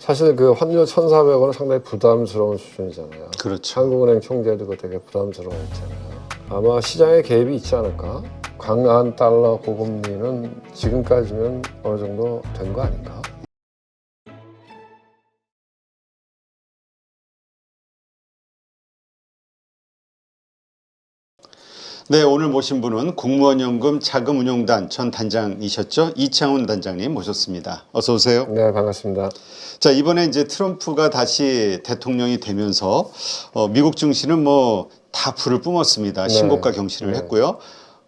사실 그 환율 1,400원은 상당히 부담스러운 수준이잖아요. 그렇죠. 한국은행 총재도 그거 되게 부담스러워했잖아요. 아마 시장에 개입이 있지 않을까? 강한 달러 고금리는 지금까지면 어느 정도 된 거 아닌가? 네, 오늘 모신 분은 국무원연금 자금운용단 전 단장이셨죠? 이창훈 단장님 모셨습니다. 어서 오세요. 네, 반갑습니다. 자, 이번에 이제 트럼프가 다시 대통령이 되면서 미국 증시는 뭐 다 불을 뿜었습니다. 네. 신고가 경신을 했고요.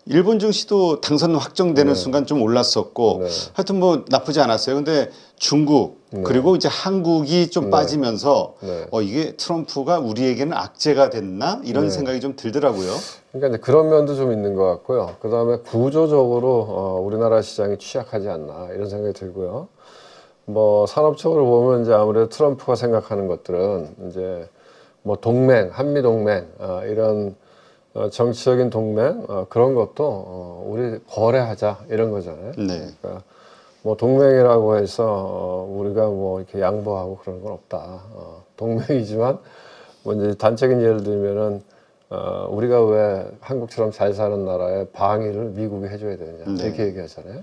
일본 증시도 당선 확정되는 순간 좀 올랐었고 하여튼 뭐 나쁘지 않았어요. 근데 중국 그리고 이제 한국이 좀 빠지면서 이게 트럼프가 우리에게는 악재가 됐나 이런 생각이 좀 들더라고요. 그러니까 이제 그런 면도 좀 있는 것 같고요. 그 다음에 구조적으로 우리나라 시장이 취약하지 않나 이런 생각이 들고요. 뭐 산업적으로 보면 이제 아무래도 트럼프가 생각하는 것들은 이제 뭐 동맹, 한미 동맹 이런 정치적인 동맹 그런 것도 우리 거래하자 이런 거잖아요. 네. 그러니까 뭐 동맹이라고 해서 우리가 뭐 이렇게 양보하고 그런 건 없다. 동맹이지만 뭐 이제 단적인 예를 들면은 우리가 왜 한국처럼 잘 사는 나라에 방위를 미국이 해줘야 되느냐 이렇게 얘기하잖아요.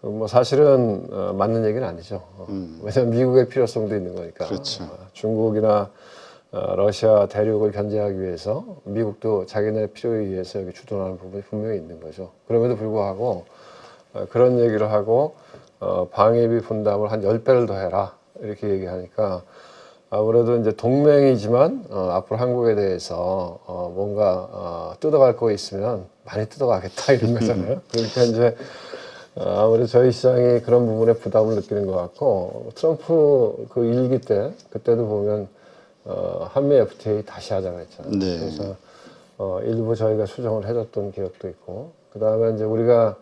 뭐 사실은 맞는 얘기는 아니죠. 왜냐하면 미국의 필요성도 있는 거니까. 그렇죠. 중국이나 러시아 대륙을 견제하기 위해서 미국도 자기네 필요에 의해서 여기 주둔하는 부분이 분명히 있는 거죠. 그럼에도 불구하고 그런 얘기를 하고 방위비 분담을 한 10배를 더 해라 이렇게 얘기하니까 아무래도 이제 동맹이지만 앞으로 한국에 대해서 뭔가 뜯어갈 거 있으면 많이 뜯어가겠다 이런 거잖아요. 그러니까 이제 아무래도 저희 시장이 그런 부분에 부담을 느끼는 것 같고 트럼프 그 일기 때 그때도 보면 한미 FTA 다시 하자고 했잖아요. 네. 그래서 일부 저희가 수정을 해줬던 기억도 있고 그 다음에 이제 우리가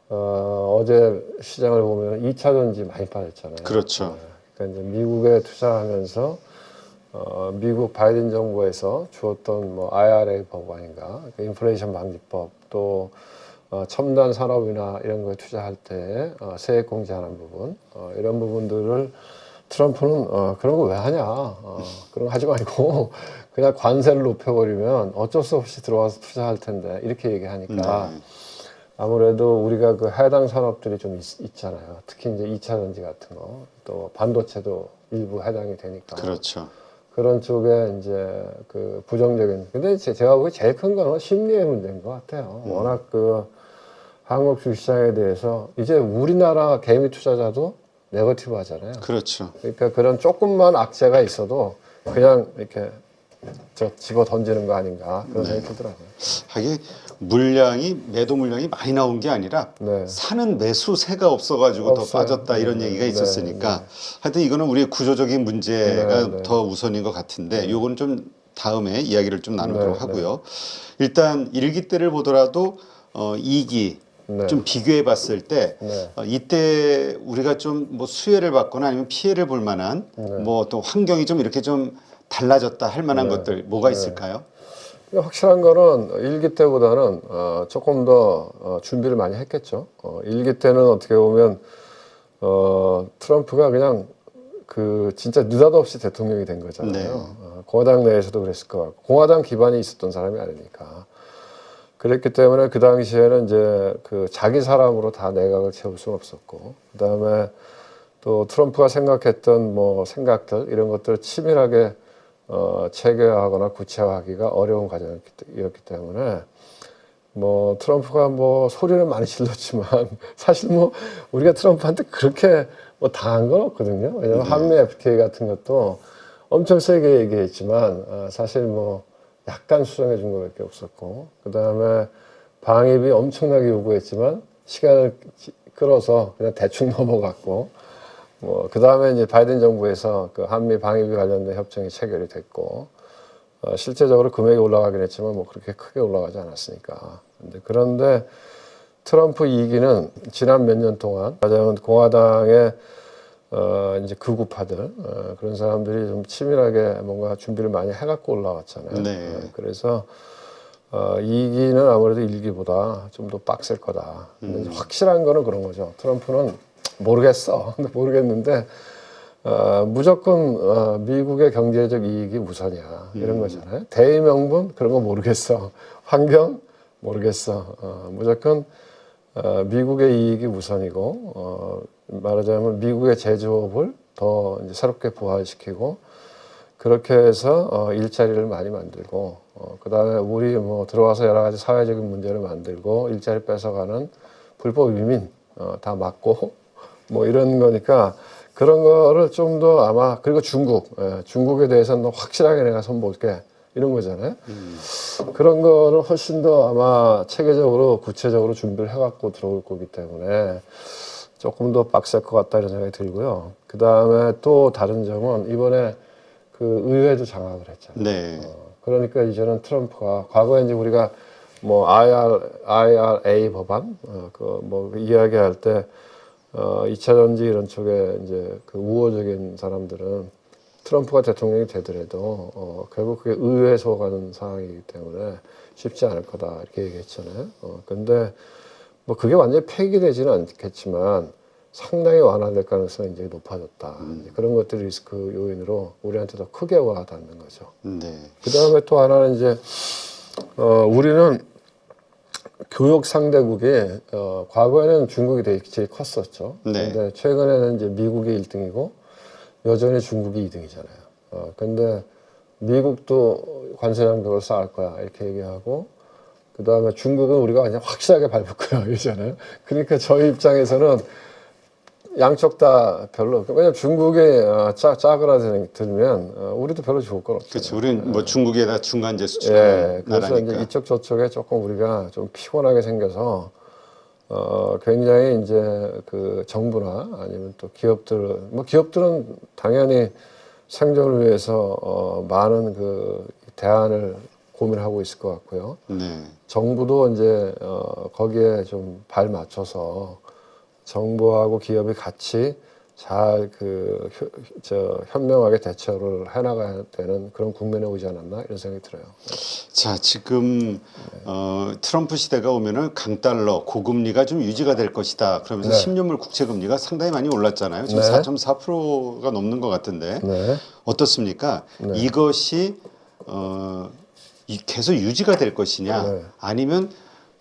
어제 시장을 보면 2차 전지 많이 빠졌잖아요. 그렇죠. 그러니까 이제 미국에 투자하면서 미국 바이든 정부에서 주었던 뭐 IRA 법안인가, 인플레이션 방지법 또 첨단 산업이나 이런 거에 투자할 때 세액 공제하는 부분 이런 부분들을 트럼프는 그런 거 왜 하냐 그런 거 하지 말고 그냥 관세를 높여버리면 어쩔 수 없이 들어와서 투자할 텐데 이렇게 얘기하니까 아무래도 우리가 그 해당 산업들이 좀 있잖아요. 특히 이제 2차 전지 같은 거 또 반도체도 일부 해당이 되니까 그렇죠. 그런 쪽에 이제 그 부정적인 근데 제가 보기 제일 큰 거는 심리의 문제인 것 같아요. 워낙 그 한국 주식시장에 대해서 이제 우리나라 개미 투자자도 네거티브 하잖아요. 그렇죠. 그러니까 그런 조금만 악재가 있어도 그냥 이렇게 집어 던지는 거 아닌가 그런 생각이 들더라고요. 하긴 물량이 매도 물량이 많이 나온 게 아니라 사는 매수세가 없어가지고 더 빠졌다 이런 얘기가 있었으니까 하여튼 이거는 우리의 구조적인 문제가 더 우선인 것 같은데 요건 좀 다음에 이야기를 좀 나누도록 하고요. 일단 1기 때를 보더라도 2기 좀 비교해 봤을 때 이때 우리가 좀 뭐 수혜를 받거나 아니면 피해를 볼 만한 뭐 또 환경이 좀 이렇게 좀 달라졌다 할 만한 것들 뭐가 있을까요? 확실한 거는 1기 때보다는 조금 더 준비를 많이 했겠죠. 1기 때는 어떻게 보면 트럼프가 그냥 그 진짜 느닷없이 대통령이 된 거잖아요. 공화당 내에서도 그랬을 것 같고 공화당 기반이 있었던 사람이 아니니까 그랬기 때문에 그 당시에는 이제 그 자기 사람으로 다 내각을 채울 수는 없었고 그다음에 또 트럼프가 생각했던 뭐 생각들 이런 것들을 치밀하게 체계화하거나 구체화하기가 어려운 과정이었기 때문에 뭐 트럼프가 뭐 소리는 많이 질렀지만 사실 뭐 우리가 트럼프한테 그렇게 뭐 당한 건 없거든요. 왜냐하면 한미 FTA 같은 것도 엄청 세게 얘기했지만 사실 뭐 약간 수정해 준 것밖에 없었고 그 다음에 방위비 엄청나게 요구했지만 시간을 끌어서 그냥 대충 넘어갔고 뭐 그 다음에 이제 바이든 정부에서 그 한미 방위비 관련된 협정이 체결이 됐고 실제적으로 금액이 올라가긴 했지만 뭐 그렇게 크게 올라가지 않았으니까. 그런데 트럼프 2기는 지난 몇 년 동안 가장 공화당의 이제 극우파들 그런 사람들이 좀 치밀하게 뭔가 준비를 많이 해갖고 올라왔잖아요. 그래서 2기는 아무래도 1기보다 좀 더 빡셀 거다. 근데 확실한 거는 그런 거죠. 트럼프는 모르겠어. 모르겠는데 무조건 미국의 경제적 이익이 우선이야 이런 거잖아요. 대의 명분 그런 거 모르겠어. 환경 모르겠어. 무조건 미국의 이익이 우선이고 말하자면 미국의 제조업을 더 이제 새롭게 부활시키고 그렇게 해서 일자리를 많이 만들고 그다음에 우리 뭐 들어와서 여러 가지 사회적인 문제를 만들고 일자리 뺏어가는 불법 이민 다 막고 뭐 이런 거니까 그런 거를 좀 더 아마 그리고 중국에 대해서는 더 확실하게 내가 손볼게 이런 거잖아요. 그런 거를 훨씬 더 아마 체계적으로 구체적으로 준비를 해갖고 들어올 거기 때문에 조금 더 빡셀 것 같다 이런 생각이 들고요. 그 다음에 또 다른 점은 이번에 그 의회도 장악을 했잖아요. 네. 그러니까 이제는 트럼프가 과거에 이제 우리가 뭐 IRA 법안 그 뭐 이야기할 때 2차 전지 이런 쪽에 이제 그 우호적인 사람들은 트럼프가 대통령이 되더라도 결국 그게 의회에 속하는 상황이기 때문에 쉽지 않을 거다 이렇게 얘기했잖아요. 근데 뭐 그게 완전히 폐기되지는 않겠지만 상당히 완화될 가능성이 이제 높아졌다. 이제 그런 것들이 리스크 요인으로 우리한테 더 크게 와닿는 거죠. 네. 그 다음에 또 하나는 이제 우리는 교육 상대국이 과거에는 중국이 되게 제일 컸었죠. 네. 근데 최근에는 이제 미국이 1등이고 여전히 중국이 2등이잖아요. 근데 미국도 관세 장벽을 쌓을 거야 이렇게 얘기하고 그 다음에 중국은 우리가 그냥 확실하게 밟을 거야 이러잖아요. 그러니까 저희 입장에서는 양쪽 다 별로. 왜냐면 중국이 짜그라들면 우리도 별로 좋을 건 없어요. 그렇죠. 우리는 뭐 중국에다 중간재 예, 수출하는 그래서 나라니까. 이제 이쪽 저쪽에 조금 우리가 좀 피곤하게 생겨서 굉장히 이제 그 정부나 아니면 또 기업들, 뭐 기업들은 당연히 생존을 위해서 많은 그 대안을 고민하고 있을 것 같고요. 네. 정부도 이제 거기에 좀 발 맞춰서 정부하고 기업이 같이 잘 현명하게 대처를 해나가야 되는 그런 국면에 오지 않았나 이런 생각이 들어요. 자, 지금 트럼프 시대가 오면은 강달러 고금리가 좀 유지가 될 것이다. 그러면서 네. 10년물 국채 금리가 상당히 많이 올랐잖아요. 지금 네. 4.4%가 넘는 것 같은데 네. 어떻습니까? 네. 이것이 계속 유지가 될 것이냐, 네. 아니면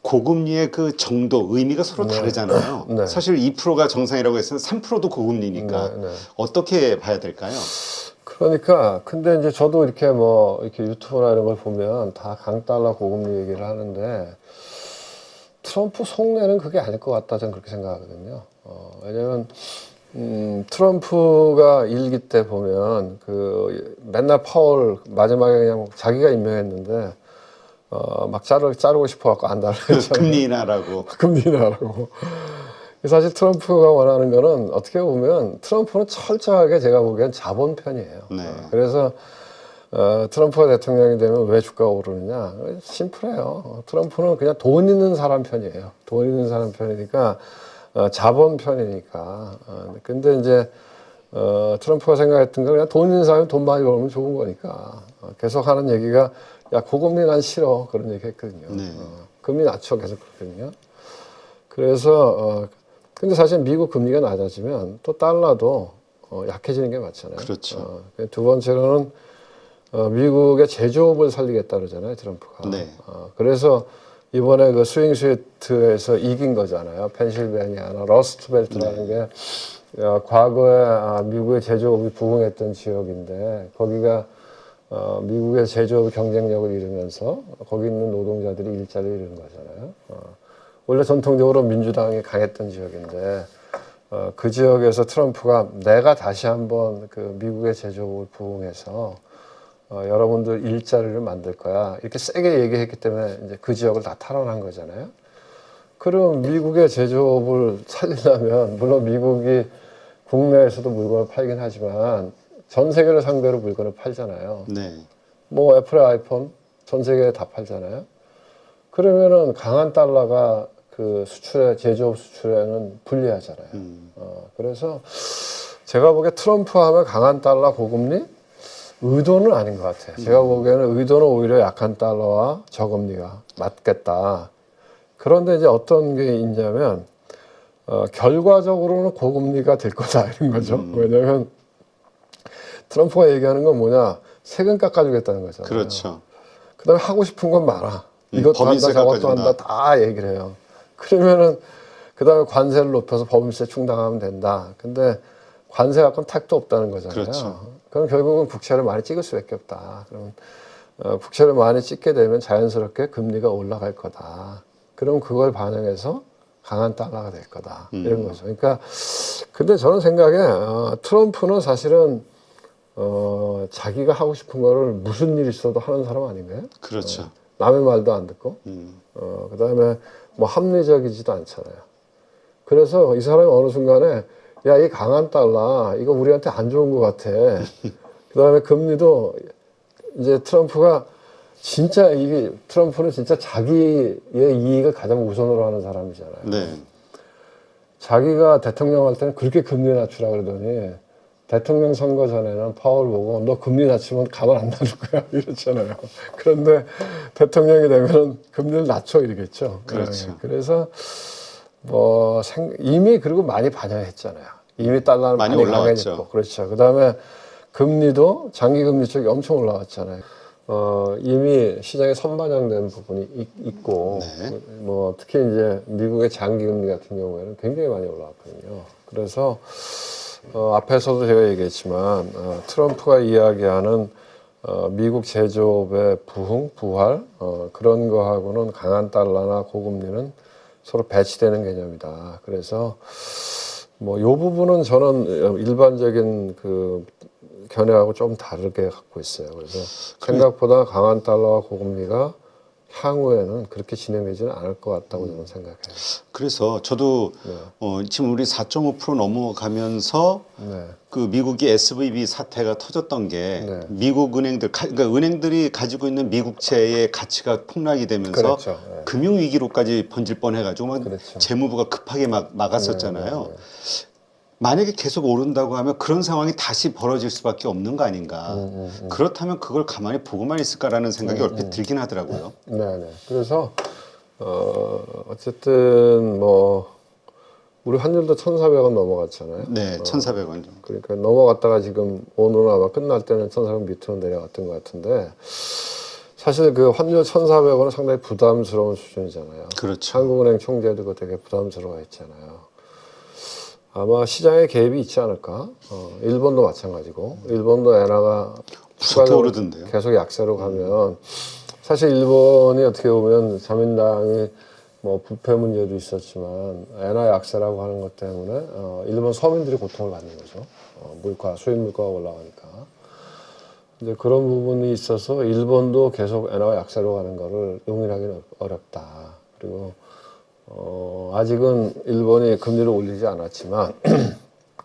고금리의 그 정도, 의미가 서로 다르잖아요. 네. 사실 2%가 정상이라고 했으면 3%도 고금리니까 네, 네. 어떻게 봐야 될까요? 그러니까 근데 이제 저도 이렇게 뭐 이렇게 유튜브나 이런 걸 보면 다 강달러 고금리 얘기를 하는데 트럼프 속내는 그게 아닐 것 같다 저는 그렇게 생각하거든요. 왜냐면 트럼프가 일기 때 보면 그 맨날 파월 마지막에 그냥 자기가 임명했는데 막 자르고 싶어갖고 안 달라했잖아요. 금리 인하라고. 금리 인하라고. 사실 트럼프가 원하는 거는 어떻게 보면 트럼프는 철저하게 제가 보기엔 자본 편이에요. 네. 그래서 트럼프가 대통령이 되면 왜 주가가 오르느냐? 심플해요. 트럼프는 그냥 돈 있는 사람 편이에요. 돈 있는 사람 편이니까 자본 편이니까. 근데 이제 트럼프가 생각했던 건 그냥 돈 있는 사람이 돈 많이 벌면 좋은 거니까 계속 하는 얘기가 야 고금리 난 싫어 그런 얘기 했거든요. 네. 금리 낮춰 계속 그랬거든요. 그래서 근데 사실 미국 금리가 낮아지면 또 달러도 약해지는 게 맞잖아요. 그렇죠. 두 번째로는 미국의 제조업을 살리겠다 그러잖아요, 트럼프가. 네. 그래서 이번에 그 스윙 스웨이트에서 이긴 거잖아요. 펜실베니아나 러스트벨트라는 게 과거에 미국의 제조업이 부흥했던 지역인데 거기가 미국의 제조업 경쟁력을 잃으면서 거기 있는 노동자들이 일자리를 잃은 거잖아요. 원래 전통적으로 민주당이 강했던 지역인데 그 지역에서 트럼프가 내가 다시 한번 그 미국의 제조업을 부흥해서 여러분들 일자리를 만들 거야 이렇게 세게 얘기했기 때문에 이제 그 지역을 다 탈환한 거잖아요. 그럼 미국의 제조업을 살리려면 물론 미국이 국내에서도 물건을 팔긴 하지만 전 세계를 상대로 물건을 팔잖아요. 네. 뭐 애플의 아이폰 전 세계에 다 팔잖아요. 그러면은 강한 달러가 그 수출에 제조업 수출에는 불리하잖아요. 그래서 제가 보기에 트럼프 하면 강한 달러 고금리 의도는 아닌 것 같아요. 제가 보기에는 의도는 오히려 약한 달러와 저금리가 맞겠다. 그런데 이제 어떤 게 있냐면 결과적으로는 고금리가 될 거다 이런 거죠. 왜냐하면 트럼프가 얘기하는 건 뭐냐? 세금 깎아주겠다는 거잖아요. 그렇죠. 그다음에 하고 싶은 건 많아. 이것도 한다, 법인세 저것도 깎아준다. 한다, 다 얘기를 해요. 그러면은 그다음에 관세를 높여서 법인세 충당하면 된다. 근데 관세 갖고는 택도 없다는 거잖아요. 그렇죠. 그럼 결국은 국채를 많이 찍을 수밖에 없다. 그러면 국채를 많이 찍게 되면 자연스럽게 금리가 올라갈 거다. 그럼 그걸 반영해서 강한 달러가 될 거다. 이런 거죠. 그러니까 근데 저는 생각에 트럼프는 사실은 자기가 하고 싶은 거를 무슨 일이 있어도 하는 사람 아닌가요? 그렇죠. 남의 말도 안 듣고 그다음에 뭐 합리적이지도 않잖아요. 그래서 이 사람이 어느 순간에 야, 이 강한 달러 이거 우리한테 안 좋은 것 같아. 그다음에 금리도 이제 트럼프가 진짜 이게 트럼프는 진짜 자기의 이익을 가장 우선으로 하는 사람이잖아요. 네. 자기가 대통령 할 때는 그렇게 금리 낮추라 그러더니 대통령 선거 전에는 파월 보고 너 금리 낮추면 가만 안 놔둘 거야 이랬잖아요. 그런데 대통령이 되면 금리를 낮춰 이러겠죠. 그렇죠. 네. 그래서 뭐 이미 그리고 많이 반영했잖아요. 이미 달러는 많이 많이 올라왔죠. 강해졌고 그렇죠. 그다음에 금리도 장기 금리 쪽이 엄청 올라왔잖아요. 이미 시장에 선반영된 부분이 있고 네. 뭐 특히 이제 미국의 장기 금리 같은 경우에는 굉장히 많이 올라왔거든요. 그래서 앞에서도 제가 얘기했지만 트럼프가 이야기하는 미국 제조업의 부흥, 부활 그런 거하고는 강한 달러나 고금리는 서로 배치되는 개념이다. 그래서 뭐 이 부분은 저는 일반적인 그 견해하고 좀 다르게 갖고 있어요. 그래서 생각보다 강한 달러와 고금리가 향후에는 그렇게 진행되지는 않을 것 같다고 저는 생각해요. 그래서 저도 지금 우리 4.5% 넘어가면서 네. 그 미국이 SVB 사태가 터졌던 게 네. 미국 은행들, 그러니까 은행들이 가지고 있는 미국채의 가치가 폭락이 되면서 그렇죠. 네. 금융 위기로까지 번질 뻔해가지고 막 그렇죠. 재무부가 급하게 막았었잖아요. 네, 네, 네. 만약에 계속 오른다고 하면 그런 상황이 다시 벌어질 수밖에 없는 거 아닌가. 그렇다면 그걸 가만히 보고만 있을까라는 생각이 얼핏 들긴 하더라고요. 네네. 그래서 어쨌든 뭐 우리 환율도 1,400원 넘어갔잖아요. 네, 1,400원 정도. 그러니까 넘어갔다가 지금 오늘 아마 끝날 때는 1,400원 밑으로 내려갔던 것 같은데 사실 그 환율 1,400원은 상당히 부담스러운 수준이잖아요. 그렇죠. 한국은행 총재도 그거 되게 부담스러워했잖아요. 아마 시장에 개입이 있지 않을까? 일본도 마찬가지고 일본도 엔화가 무섭게 오르던데요. 계속 약세로 가면 사실 일본이 어떻게 보면 자민당이 뭐 부패 문제도 있었지만 엔화 약세라고 하는 것 때문에 일본 서민들이 고통을 받는 거죠. 물가 수입 물가가 올라가니까. 이제 그런 부분이 있어서 일본도 계속 엔화 약세로 가는 거를 용인하기는 어렵다. 그리고 아직은 일본이 금리를 올리지 않았지만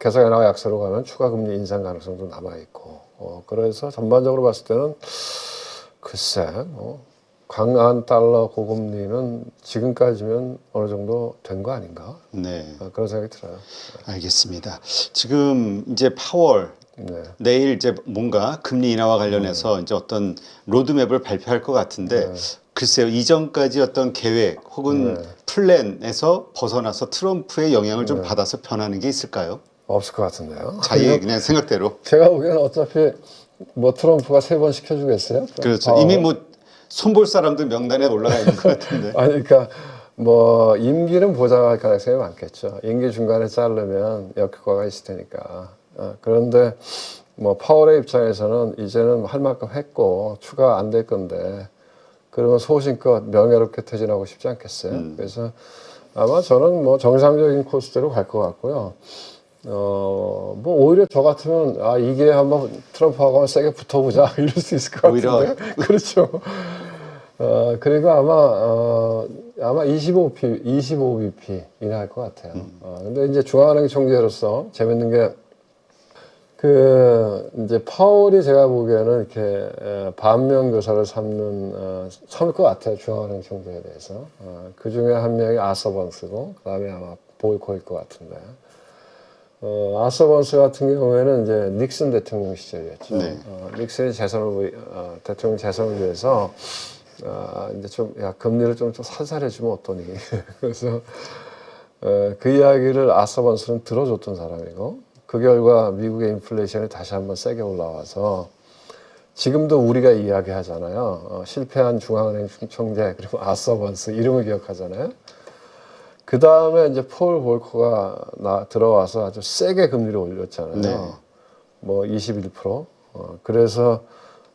계속 엔화가 약세로 가면 추가 금리 인상 가능성도 남아 있고 그래서 전반적으로 봤을 때는 글쎄 강한 달러 고금리는 지금까지면 어느 정도 된 거 아닌가? 네. 그런 생각이 들어요. 알겠습니다. 지금 이제 파월 네. 내일 이제 뭔가 금리 인하와 관련해서 이제 어떤 로드맵을 발표할 것 같은데 글쎄요 이전까지 어떤 계획 혹은 플랜에서 벗어나서 트럼프의 영향을 좀 받아서 변하는 게 있을까요? 없을 것 같은데요. 자기 그냥 생각대로. 제가 보기에는 어차피 뭐 트럼프가 3번 시켜주겠어요? 그렇죠. 이미 뭐 손볼 사람들 명단에 올라가 있는 것 같은데. 아니 그러니까 뭐 임기는 보장할 가능성이 많겠죠. 임기 중간에 자르면 역효과가 있을 테니까. 그런데 뭐 파월의 입장에서는 이제는 할 만큼 했고 추가 안 될 건데 그러면 소신껏 명예롭게 퇴진하고 싶지 않겠어요. 그래서 아마 저는 뭐 정상적인 코스대로 갈 것 같고요. 뭐 오히려 저 같으면 이게 한번 트럼프하고 세게 붙어보자 이럴 수 있을 것 같은데. 오히려. 그렇죠. 그리고 아마 25bp 이나 할 것 같아요. 근데 이제 중앙은행 총재로서 재밌는 게 이제 파월이 제가 보기에는 이렇게 반면 교사를 삼을 것 같아요. 중앙은행 총재에 대해서. 그 중에 한 명이 아서 번스고, 그 다음에 아마 보이코일 것 같은데. 아서 번스 같은 경우에는 이제 닉슨 대통령 시절이었죠. 네. 닉슨이 대통령 재선을 위해서, 이제 금리를 좀 살살해주면 어떠니. 그래서, 그 이야기를 아서 번스는 들어줬던 사람이고, 그 결과 미국의 인플레이션이 다시 한번 세게 올라와서 지금도 우리가 이야기하잖아요. 실패한 중앙은행 총재 그리고 아서 번스 이름을 기억하잖아요. 그 다음에 이제 폴 볼커가 들어와서 아주 세게 금리를 올렸잖아요. 네. 뭐 21%. 그래서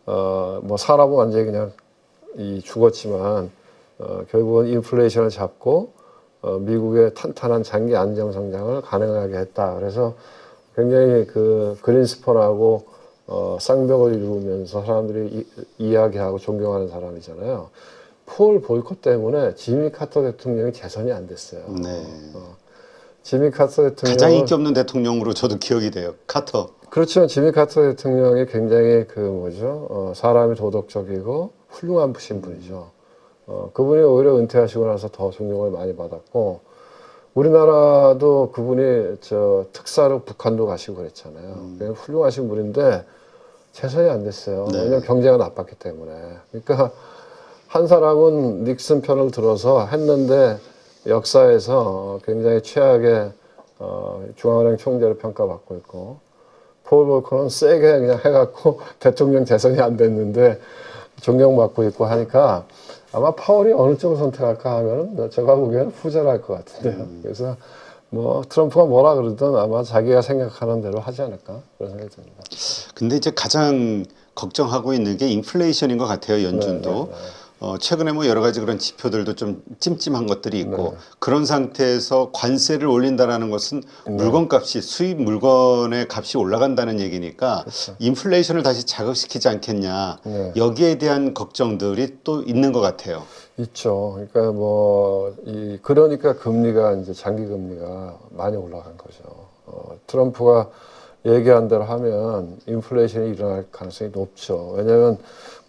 뭐 사람은 완전히 그냥 죽었지만 결국은 인플레이션을 잡고 미국의 탄탄한 장기 안정 성장을 가능하게 했다. 그래서 굉장히 그 그린스펀하고 쌍벽을 이루면서 사람들이 이야기하고 존경하는 사람이잖아요. 폴 볼커 때문에 지미 카터 대통령이 재선이 안 됐어요. 네. 지미 카터 대통령 가장 인기 없는 대통령으로 저도 기억이 돼요. 카터. 그렇죠. 지미 카터 대통령이 굉장히 그 뭐죠? 사람이 도덕적이고 훌륭한 분이죠. 그분이 오히려 은퇴하시고 나서 더 존경을 많이 받았고 우리나라도 그분이 저 특사로 북한도 가시고 그랬잖아요. 그냥 훌륭하신 분인데 재선이 안 됐어요. 네. 왜냐하면 경제가 나빴기 때문에. 그러니까 한 사람은 닉슨 편을 들어서 했는데 역사에서 굉장히 최악의 중앙은행 총재로 평가받고 있고 폴 볼커는 세게 그냥 해갖고 대통령 재선이 안 됐는데 존경받고 있고 하니까 아마 파월이 어느 쪽을 선택할까 하면은 제가 보기에는 후자랄 것 같은데요. 그래서 뭐 트럼프가 뭐라 그러든 아마 자기가 생각하는 대로 하지 않을까 그런 생각이 듭니다. 근데 이제 가장 걱정하고 있는 게 인플레이션인 것 같아요. 연준도. 네. 최근에 뭐 여러 가지 그런 지표들도 좀 찜찜한 것들이 있고 네. 그런 상태에서 관세를 올린다라는 것은 물건값이 수입 물건의 값이 올라간다는 얘기니까 그렇죠. 인플레이션을 다시 자극시키지 않겠냐 네. 여기에 대한 걱정들이 또 있는 것 같아요. 있죠. 그러니까 그러니까 금리가 이제 장기 금리가 많이 올라간 거죠. 트럼프가 얘기한 대로 하면 인플레이션이 일어날 가능성이 높죠. 왜냐하면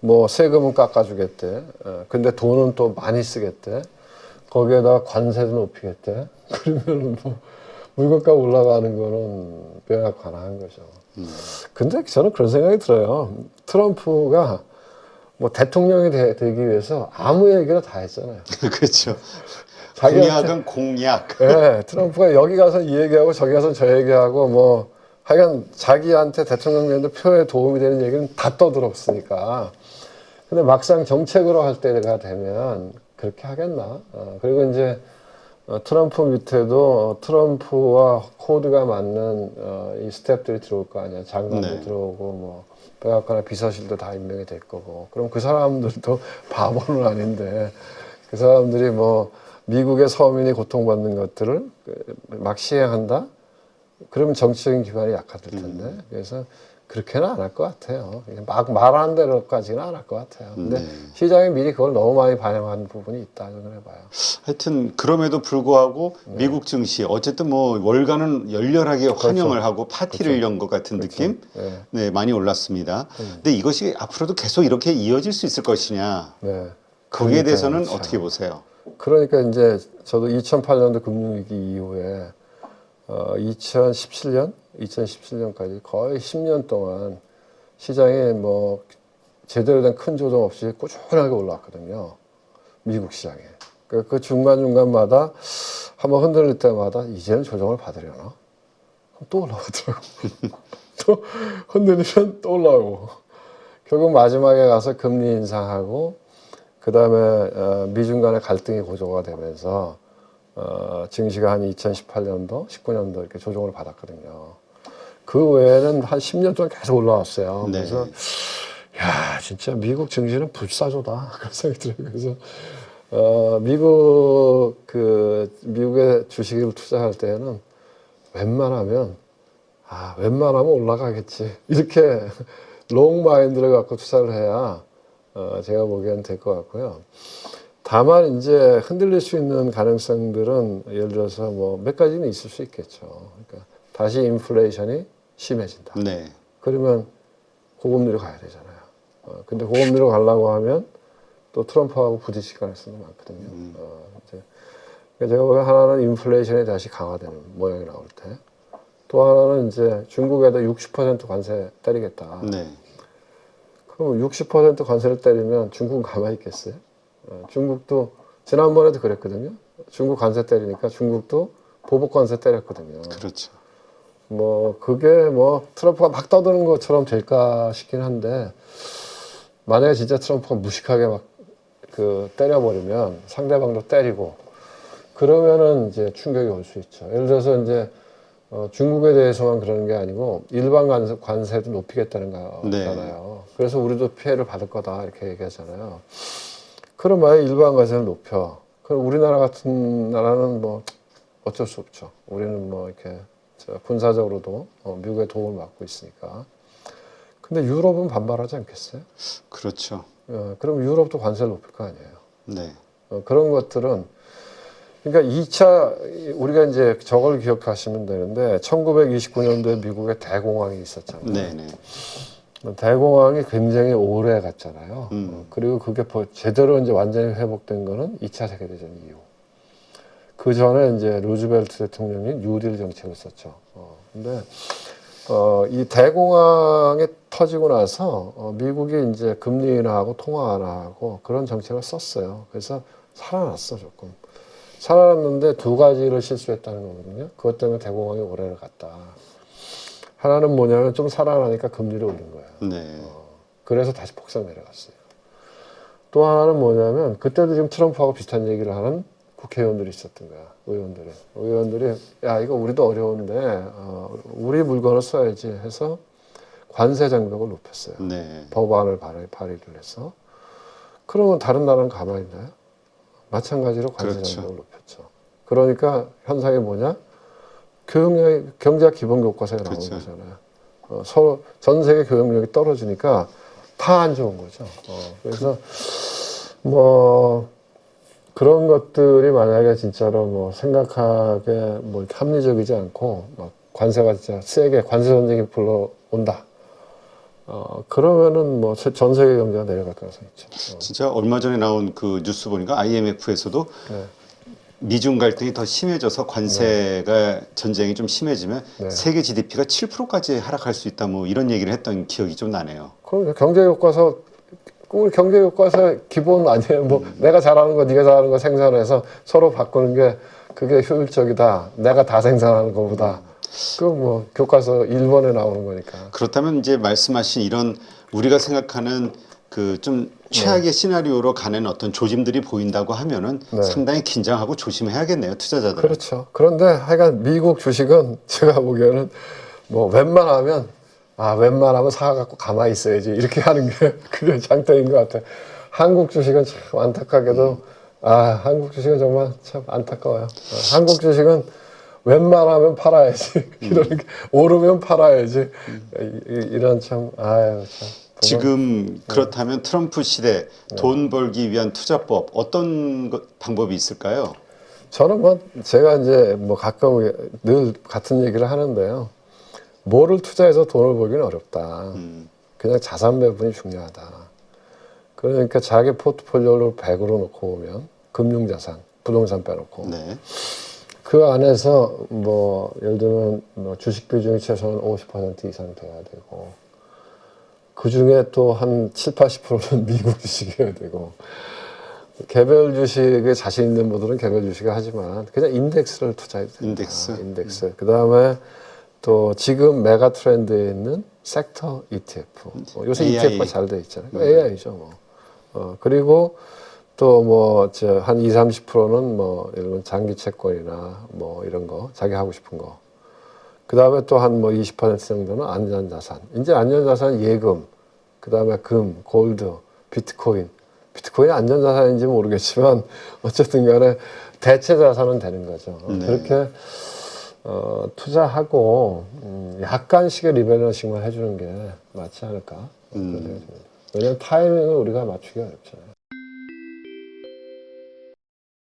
뭐 세금은 깎아주겠대. 근데 돈은 또 많이 쓰겠대. 거기에다가 관세도 높이겠대. 그러면 뭐 물건값 올라가는 거는 명확 가능한 거죠. 근데 저는 그런 생각이 들어요. 트럼프가 뭐 대통령이 되기 위해서 아무 얘기나 다 했잖아요. 그렇죠. 자기한테- 공약은 공약. 네, 트럼프가 여기 가서 이 얘기하고 저기 가서 저 얘기하고 뭐 하여간 자기한테 대통령 되는데 표에 도움이 되는 얘기는 다 떠들었으니까. 근데 막상 정책으로 할 때가 되면 그렇게 하겠나? 그리고 이제 트럼프 밑에도 트럼프와 코드가 맞는 이 스텝들이 들어올 거 아니야. 장관도 네. 들어오고 뭐 백악관의 비서실도 다 임명이 될 거고. 그럼 그 사람들도 바보는 아닌데 그 사람들이 뭐 미국의 서민이 고통받는 것들을 막 시행한다? 그러면 정치적인 기반이 약화될 텐데. 그래서 그렇게는 안 할 것 같아요. 막 말하는 대로까지는 안 할 것 같아요. 근데 네. 시장이 미리 그걸 너무 많이 반영한 부분이 있다 저는 해봐요. 하여튼 그럼에도 불구하고 미국 증시 어쨌든 뭐 월가는 열렬하게 환영을 하고 파티를 연 것 같은 느낌 네. 네, 많이 올랐습니다. 근데 이것이 앞으로도 계속 이렇게 이어질 수 있을 것이냐 네. 거기에 대해서는 참. 어떻게 보세요? 그러니까 이제 저도 2008년도 금융위기 이후에 2017년까지 거의 10년 동안 시장에 뭐 제대로 된 큰 조정 없이 꾸준하게 올라왔거든요. 미국 시장에. 그 중간중간마다 한번 흔들릴 때마다 이제는 조정을 받으려나? 그럼 또 올라가더라고. 또 흔들리면 또 올라오고. 결국 마지막에 가서 금리 인상하고 그 다음에 미중 간의 갈등이 고조가 되면서 증시가 한 2018년도, 19년도 이렇게 조정을 받았거든요. 그 외에는 한 10년 동안 계속 올라왔어요. 네. 그래서 야 진짜 미국 증시는 불사조다 그런 생각이 들어요. 그래서 미국의 주식을 투자할 때는 웬만하면 올라가겠지 이렇게 롱 마인드를 갖고 투자를 해야 제가 보기엔 될 것 같고요. 다만 이제 흔들릴 수 있는 가능성들은 예를 들어서 뭐 몇 가지는 있을 수 있겠죠. 그러니까 다시 인플레이션이 심해진다. 네. 그러면 고금리로 가야 되잖아요. 근데 고금리로 가려고 하면 또 트럼프하고 부딪힐 가능성이 많거든요. 제가 보기엔 하나는 인플레이션이 다시 강화되는 모양이 나올 때, 또 하나는 이제 중국에다 60% 관세 때리겠다. 네. 그럼 60% 관세를 때리면 중국은 가만히 있겠어요? 중국도 지난번에도 그랬거든요. 중국 관세 때리니까 중국도 보복 관세 때렸거든요. 그렇죠. 뭐 그게 뭐 트럼프가 막 떠드는 것처럼 될까 싶긴 한데 만약에 진짜 트럼프가 무식하게 막 그 때려버리면 상대방도 때리고 그러면은 이제 충격이 올 수 있죠. 예를 들어서 이제 중국에 대해서만 그러는 게 아니고 일반 관세도 높이겠다는 거잖아요. 네. 그래서 우리도 피해를 받을 거다 이렇게 얘기하잖아요. 그럼 만약에 일반 관세를 높여. 그럼 우리나라 같은 나라는 뭐 어쩔 수 없죠. 우리는 뭐 이렇게 군사적으로도 미국의 도움을 받고 있으니까. 근데 유럽은 반발하지 않겠어요? 그렇죠. 그럼 유럽도 관세를 높일 거 아니에요. 네. 그런 것들은 그러니까 2차 우리가 이제 저걸 기억하시면 되는데 1929년도에 미국에 대공황이 있었잖아요. 네네. 대공황이 굉장히 오래 갔잖아요. 그리고 그게 제대로 이제 완전히 회복된 거는 2차 세계대전 이후. 그 전에 이제 루즈벨트 대통령이 뉴딜 정책을 썼죠. 근데 이 대공황이 터지고 나서 미국이 이제 금리 인하하고 통화 완화하고 그런 정책을 썼어요. 그래서 살아났어 조금. 살아났는데 두 가지를 실수했다는 거거든요. 그것 때문에 대공황이 오래를 갔다. 하나는 뭐냐면 좀 살아나니까 금리를 올린 거예요. 네. 그래서 다시 폭삭 내려갔어요. 또 하나는 뭐냐면 그때도 지금 트럼프하고 비슷한 얘기를 하는 국회의원들이 있었던 거야. 의원들이 야 이거 우리도 어려운데 우리 물건을 써야지 해서 관세 장벽을 높였어요. 네. 법안을 발의를 해서. 그러면 다른 나라는 가만히 있나요? 마찬가지로 관세 그렇죠. 장벽을 높였죠. 그러니까 현상이 뭐냐? 경제학 기본 교과서에 나오는 그렇죠. 거잖아요. 서로 전 세계 교역력이 떨어지니까 다 안 좋은 거죠. 그래서 뭐 그런 것들이 만약에 진짜로 뭐 생각하게 뭐 이렇게 합리적이지 않고 막 관세가 진짜 세게 관세 전쟁이 불러온다. 그러면은 뭐 전 세계 경제가 내려갈 가능성이 있죠. 진짜 얼마 전에 나온 그 뉴스 보니까 IMF에서도 네. 미중 갈등이 더 심해져서 관세가 전쟁이 좀 심해지면 네. 세계 GDP가 7%까지 하락할 수 있다 뭐 이런 얘기를 했던 기억이 좀 나네요. 그럼 경제 교과서 우리 경제 교과서 기본 아니에요. 뭐 내가 잘하는 거 네가 잘하는 거 생산해서 서로 바꾸는 게 그게 효율적이다. 내가 다 생산하는 것보다. 그건 뭐 교과서 1번에 나오는 거니까. 그렇다면 이제 말씀하신 이런 우리가 생각하는 그 좀 최악의 시나리오로 가는 어떤 조짐들이 보인다고 하면은 네. 상당히 긴장하고 조심해야겠네요, 투자자들은. 그렇죠. 그런데 하여간 미국 주식은 제가 보기에는 뭐 웬만하면 사갖고 가만히 있어야지 이렇게 하는 게 그게 장점인 것 같아요. 한국 주식은 참 안타깝게도 한국 주식은 정말 참 안타까워요. 한국 주식은 웬만하면 팔아야지 이러는 게 오르면 팔아야지 이런 참 아유 참. 지금 그렇다면 트럼프 시대 돈 벌기 위한 투자법 어떤 방법이 있을까요? 저는 뭐 제가 이제 뭐 가끔 늘 같은 얘기를 하는데요. 뭐를 투자해서 돈을 벌기는 어렵다. 그냥 자산 배분이 중요하다. 그러니까 자기 포트폴리오를 100으로 놓고 보면 금융자산, 부동산 빼놓고 네. 그 안에서 뭐 예를 들면 뭐 주식 비중이 최소한 50% 이상 돼야 되고 그 중에 또 한 7, 80%는 미국 주식이어야 되고 개별 주식에 자신 있는 분들은 개별 주식을 하지만 그냥 인덱스를 투자해도 됩니다. 인덱스. 그 다음에 또 지금 메가 트렌드에 있는 섹터 ETF. 요새 AI. ETF가 잘 돼 있잖아요. AI죠. 뭐. 그리고 또 뭐 한 20, 30%는 뭐 예를 들면 장기 채권이나 뭐 이런 거 자기 하고 싶은 거. 그 다음에 또 한 뭐 20% 정도는 안전자산. 이제 안전자산 예금, 그 다음에 금, 골드, 비트코인. 비트코인이 안전자산인지 모르겠지만 어쨌든 간에 대체자산은 되는 거죠. 네. 그렇게 투자하고 약간씩의 리밸런싱만 해주는 게 맞지 않을까. 그런 생각이 듭니다. 왜냐하면 타이밍을 우리가 맞추기 어렵잖아요.